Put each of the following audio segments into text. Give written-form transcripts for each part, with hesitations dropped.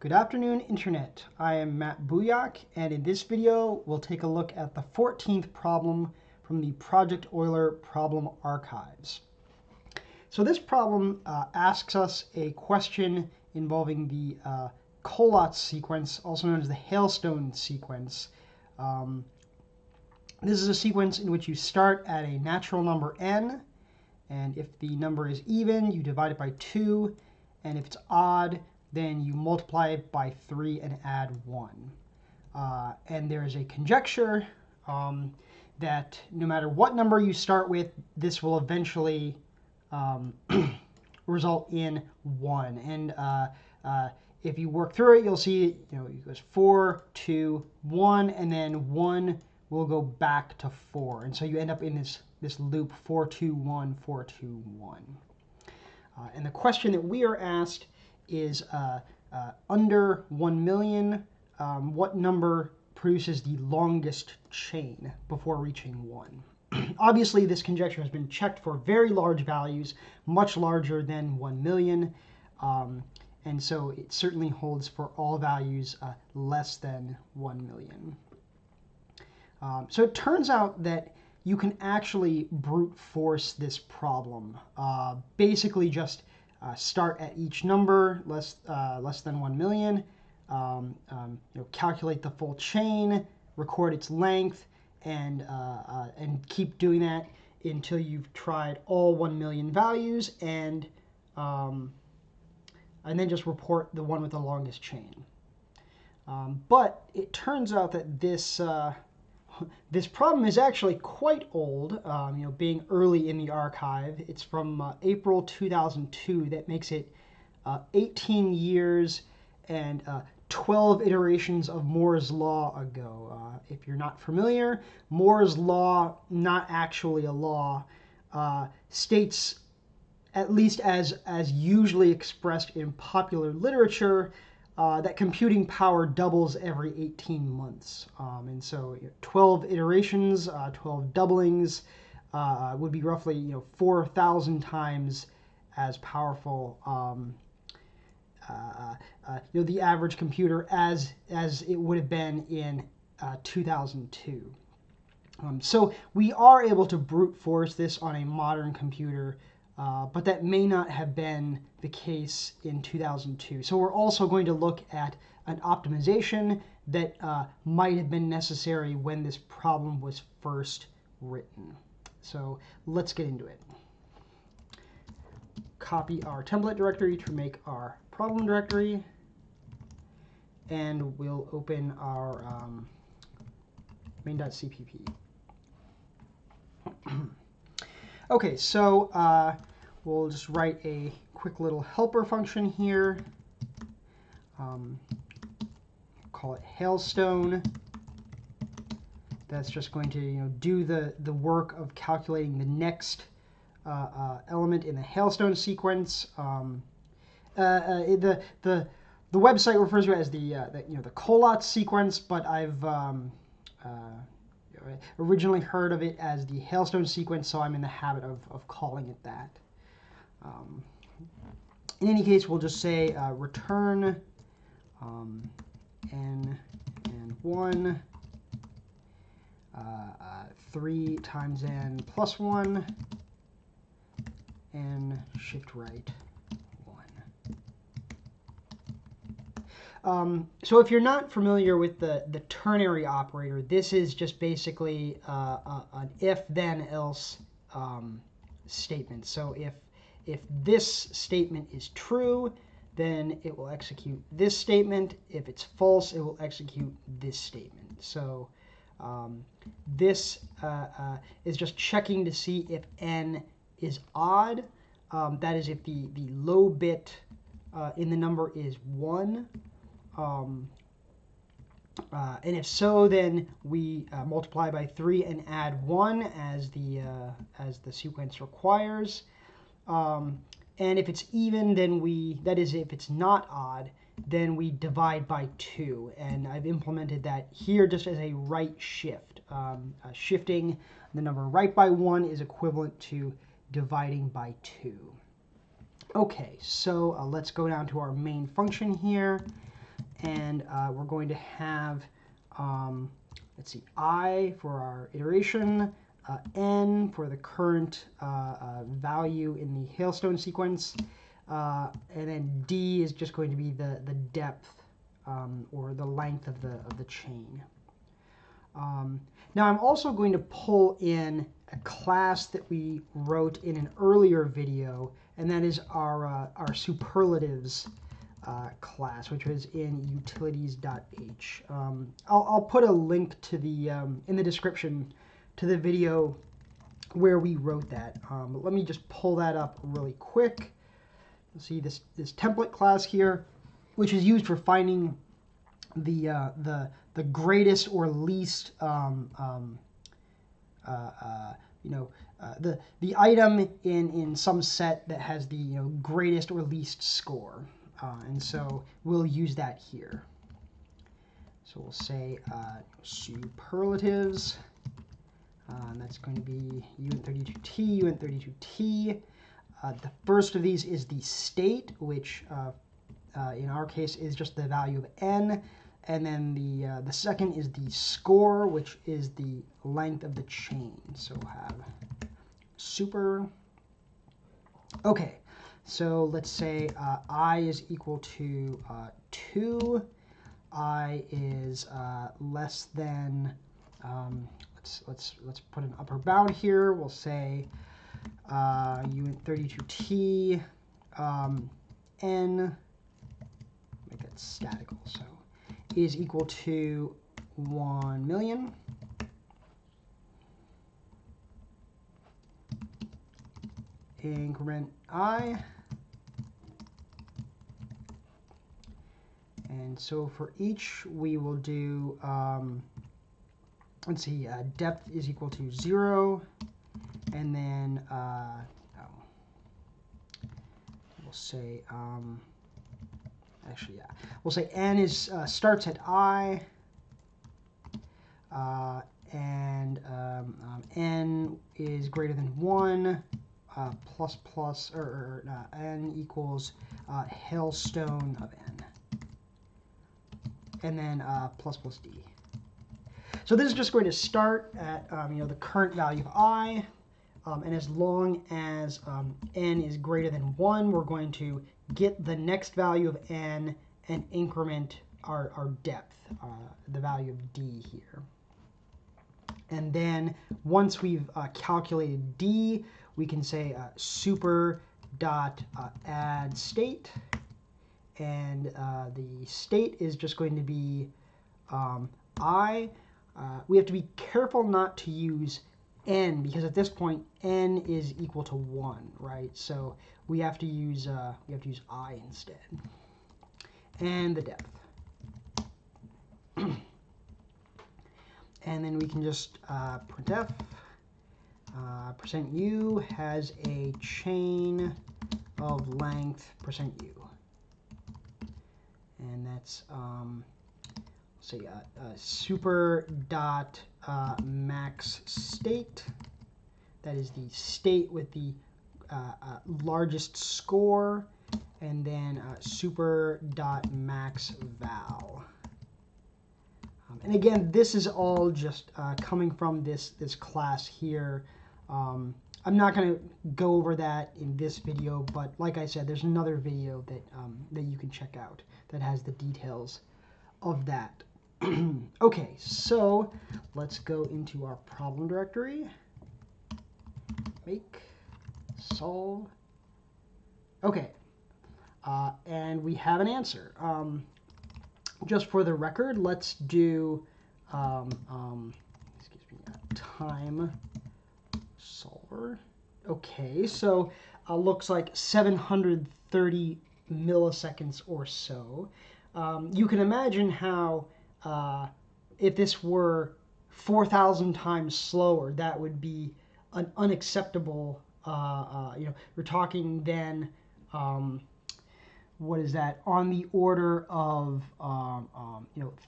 Good afternoon, Internet. I am Matt Buyak, and in this video, we'll take a look at the 14th problem from the Project Euler problem archives. So this problem asks us a question involving the Collatz sequence, also known as the Hailstone sequence. This is a sequence in which you start at a natural number n, and if the number is even, you divide it by 2, and if it's odd, then you multiply it by 3 and add 1. And there is a conjecture that no matter what number you start with, this will eventually result in 1. And if you work through it, you'll see it goes 4, 2, 1, and then 1 will go back to 4. And so you end up in this loop 4, 2, 1, 4, 2, 1. And the question that we are asked is under 1 million, what number produces the longest chain before reaching 1? Obviously, this conjecture has been checked for very large values, much larger than 1 million. And so it certainly holds for all values less than 1 million. So it turns out that you can actually brute force this problem. Basically just start at each number less than 1 million, calculate the full chain, record its length, and keep doing that until you've tried all 1 million values, and then just report the one with the longest chain. But it turns out that this problem is actually quite old, being early in the archive. It's from April 2002. That makes it 18 years and 12 iterations of Moore's law ago. If you're not familiar, Moore's law, not actually a law, states, at least as usually expressed in popular literature, that computing power doubles every 18 months. And so 12 iterations, 12 doublings would be roughly 4,000 times as powerful the average computer as it would have been in 2002. So we are able to brute force this on a modern computer, but that may not have been the case in 2002. So we're also going to look at an optimization that might have been necessary when this problem was first written. So let's get into it. Copy our template directory to make our problem directory, and we'll open our main.cpp. Okay, so we'll just write a quick little helper function here. Call it Hailstone. That's just going to do the work of calculating the next element in the Hailstone sequence. The website refers to it as the Collatz sequence, but I've originally heard of it as the Hailstone sequence, so I'm in the habit of calling it that. In any case, we'll just say return n and 1, 3 times n plus 1, and shift right 1. So if you're not familiar with the ternary operator, this is just basically an if-then-else statement. So if this statement is true, then it will execute this statement. If it's false, it will execute this statement. So this is just checking to see if n is odd. That is, if the low bit in the number is 1. And if so, then we multiply by 3 and add 1 as the sequence requires. And if it's even, then that is, if it's not odd, then we divide by 2. And I've implemented that here just as a right shift. Shifting the number right by 1 is equivalent to dividing by 2. Okay, so let's go down to our main function here. and we're going to have, let's see, I for our iteration, n for the current value in the Hailstone sequence, and then d is just going to be the depth or the length of the chain. Now I'm also going to pull in a class that we wrote in an earlier video, and that is our Superlatives class, which was in utilities.h. I'll put a link to the in the description to the video where we wrote that. But let me just pull that up really quick. You'll see this template class here, which is used for finding the greatest or least the item in some set that has the greatest or least score, and so we'll use that here. So we'll say superlatives, and that's going to be uint32t, uint32t. The first of these is the state, which in our case is just the value of n. And then the second is the score, which is the length of the chain. So we'll have super. Okay, so let's say I is equal to 2. I is less than. Let's put an upper bound here. We'll say uint32t n. Make that static also. Is equal to 1 million. Increment I. And so for each, we will do, let's see, depth is equal to 0. And then we'll say, actually, yeah, we'll say n is starts at I, and n is greater than 1, n equals Hailstone of n, and then plus d. So this is just going to start at the current value of I, and as long as n is greater than 1, we're going to get the next value of n and increment our depth, the value of d here. And then once we've calculated d, we can say super dot add state, and the state is just going to be I. We have to be careful not to use n, because at this point n is equal to 1, right? So we have to use I instead, and the depth. And then we can just printf %u has a chain of length %u, and that's say super dot max state. That is the state with the largest score, and then super dot max val. And again, this is all just coming from this class here. I'm not going to go over that in this video, but like I said, there's another video that that you can check out that has the details of that. Okay, so let's go into our problem directory. Make, solve. Okay, and we have an answer. Just for the record, let's do excuse me, time solver. Okay, so looks like 730 milliseconds or so. You can imagine how if this were 4,000 times slower, that would be an unacceptable. We're talking then. What is that? On the order of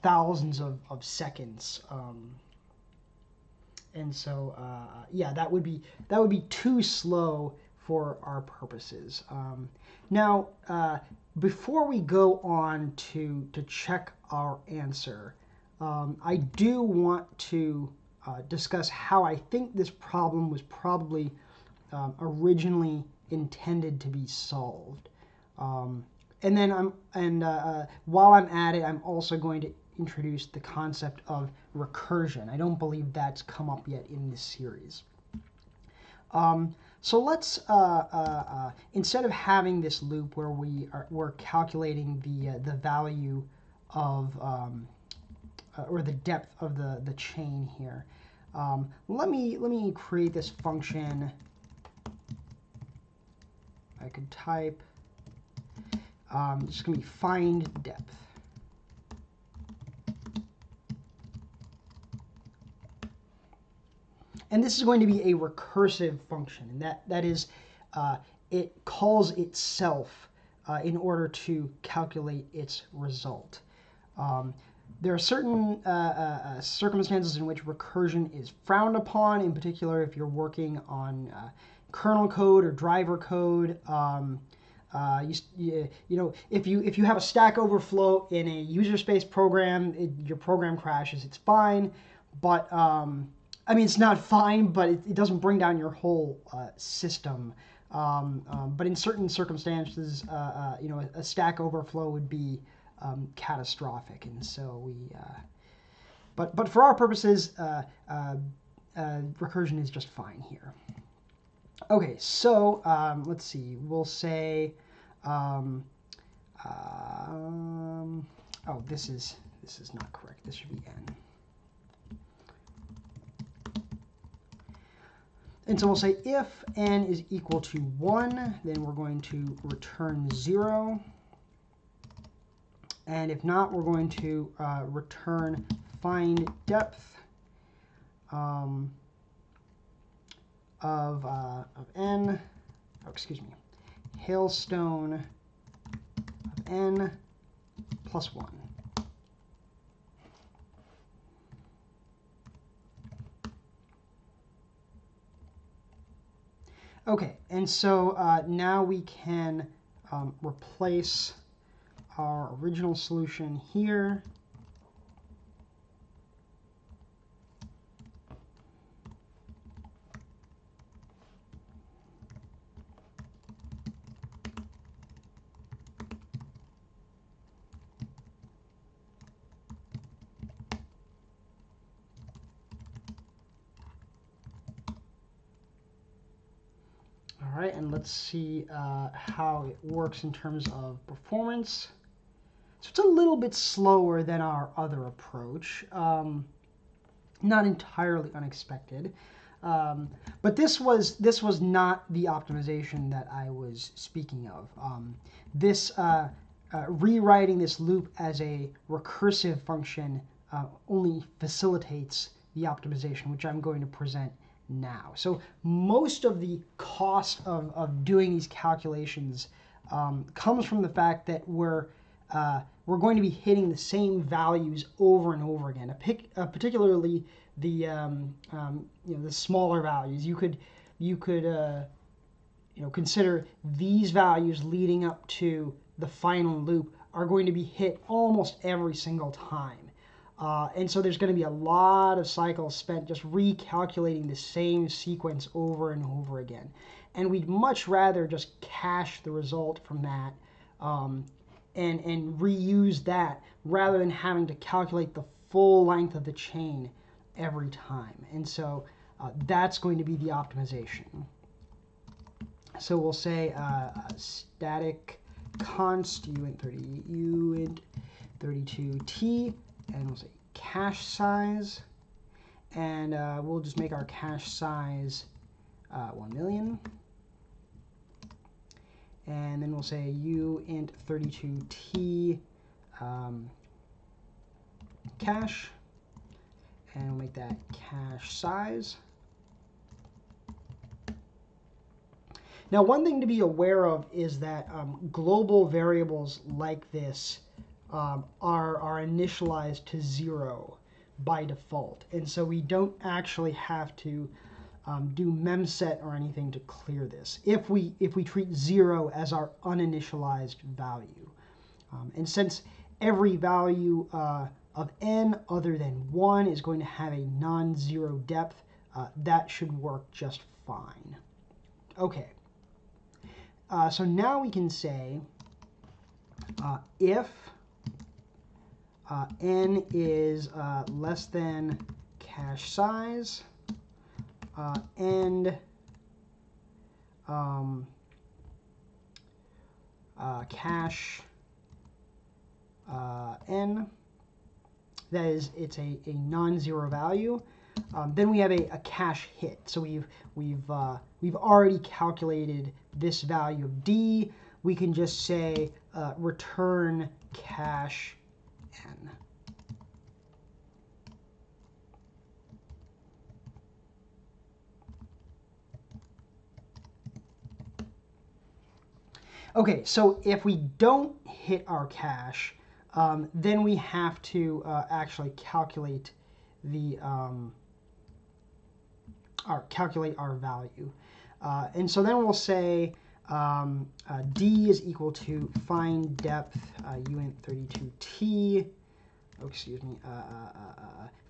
thousands of seconds, and so yeah, that would be too slow for our purposes. Now, before we go on to check our answer, I do want to discuss how I think this problem was probably originally intended to be solved. And then while I'm at it, I'm also going to introduce the concept of recursion. I don't believe that's come up yet in this series. So let's, instead of having this loop where we're calculating the value of, or the depth of the chain here, let me create this function. I could type, it's just going to be find depth. And this is going to be a recursive function, and that is, it calls itself in order to calculate its result. There are certain circumstances in which recursion is frowned upon, in particular if you're working on kernel code or driver code. You know, if you have a Stack Overflow in a user space program, your program crashes, it's fine, but I mean, it's not fine, but it doesn't bring down your whole system. But in certain circumstances, you know, a Stack Overflow would be catastrophic, and so we. But for our purposes, recursion is just fine here. Okay, so let's see. We'll say. Oh, this is not correct. This should be n. And so we'll say if n is equal to 1, then we're going to return 0. And if not, we're going to return find depth of n, oh, excuse me, Hailstone of n plus 1. Okay, and so now we can replace our original solution here. All right, and let's see how it works in terms of performance. So it's a little bit slower than our other approach, not entirely unexpected, but this was not the optimization that I was speaking of. Rewriting this loop as a recursive function only facilitates the optimization, which I'm going to present now. So most of the cost of doing these calculations comes from the fact that we're going to be hitting the same values over and over again. Particularly the you know, the smaller values. You could you know, consider these values leading up to the final loop are going to be hit almost every single time. And so there's going to be a lot of cycles spent just recalculating the same sequence over and over again. And we'd much rather just cache the result from that and reuse that rather than having to calculate the full length of the chain every time. And so that's going to be the optimization. So we'll say static const uint 32t, and we'll say cache size, and we'll just make our cache size 1 million. And then we'll say uint 32t cache, and we'll make that cache size. Now, one thing to be aware of is that global variables like this are initialized to 0 by default, and so we don't actually have to do memset or anything to clear this if we treat 0 as our uninitialized value. And since every value of n other than 1 is going to have a non-zero depth, that should work just fine. Okay, so now we can say if n is less than cache size and cache n, that is, it's a non-zero value, then we have a cache hit. So we've already calculated this value of d. We can just say return cache n. Okay, so if we don't hit our cache, then we have to actually calculate the calculate our value, and so then we'll say d is equal to find depth uint32t. Oh, excuse me.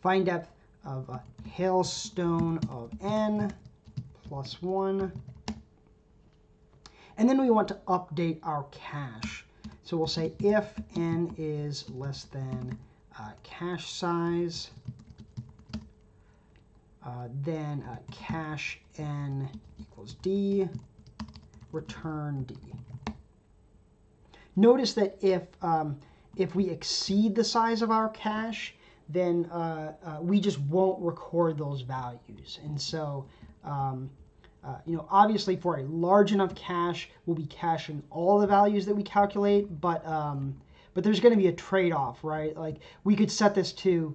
Find depth of hailstone of n plus 1. And then we want to update our cache. So we'll say if n is less than cache size, then cache n equals d, return d. Notice that if we exceed the size of our cache, then we just won't record those values. And so obviously for a large enough cache, we'll be caching all the values that we calculate, but there's going to be a trade-off, right? Like we could set this to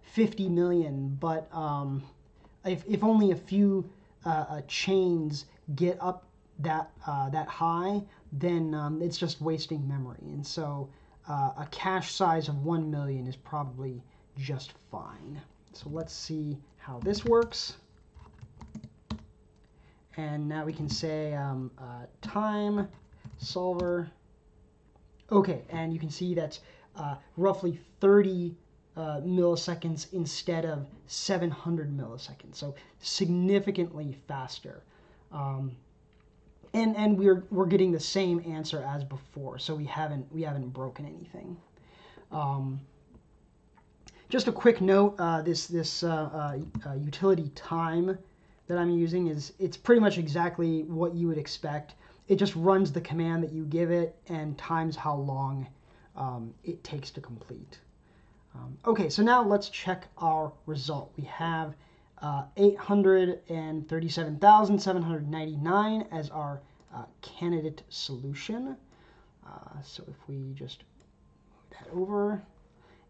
50 million, but if only a few chains get up that high, then it's just wasting memory. And so a cache size of 1 million is probably just fine. So let's see how this works. And now we can say time solver. Okay, and you can see that's roughly 30 milliseconds instead of 700 milliseconds. So significantly faster. And we're getting the same answer as before. So we haven't broken anything. Just a quick note: this utility time that I'm using it's pretty much exactly what you would expect. It just runs the command that you give it and times how long it takes to complete. Okay, so now let's check our result. We have 837,799 as our candidate solution. So if we just move that over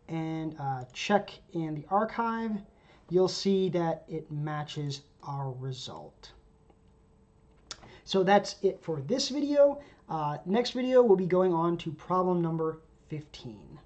and check in the archive, you'll see that it matches our result. So that's it for this video. Next video, we'll be going on to problem number 15.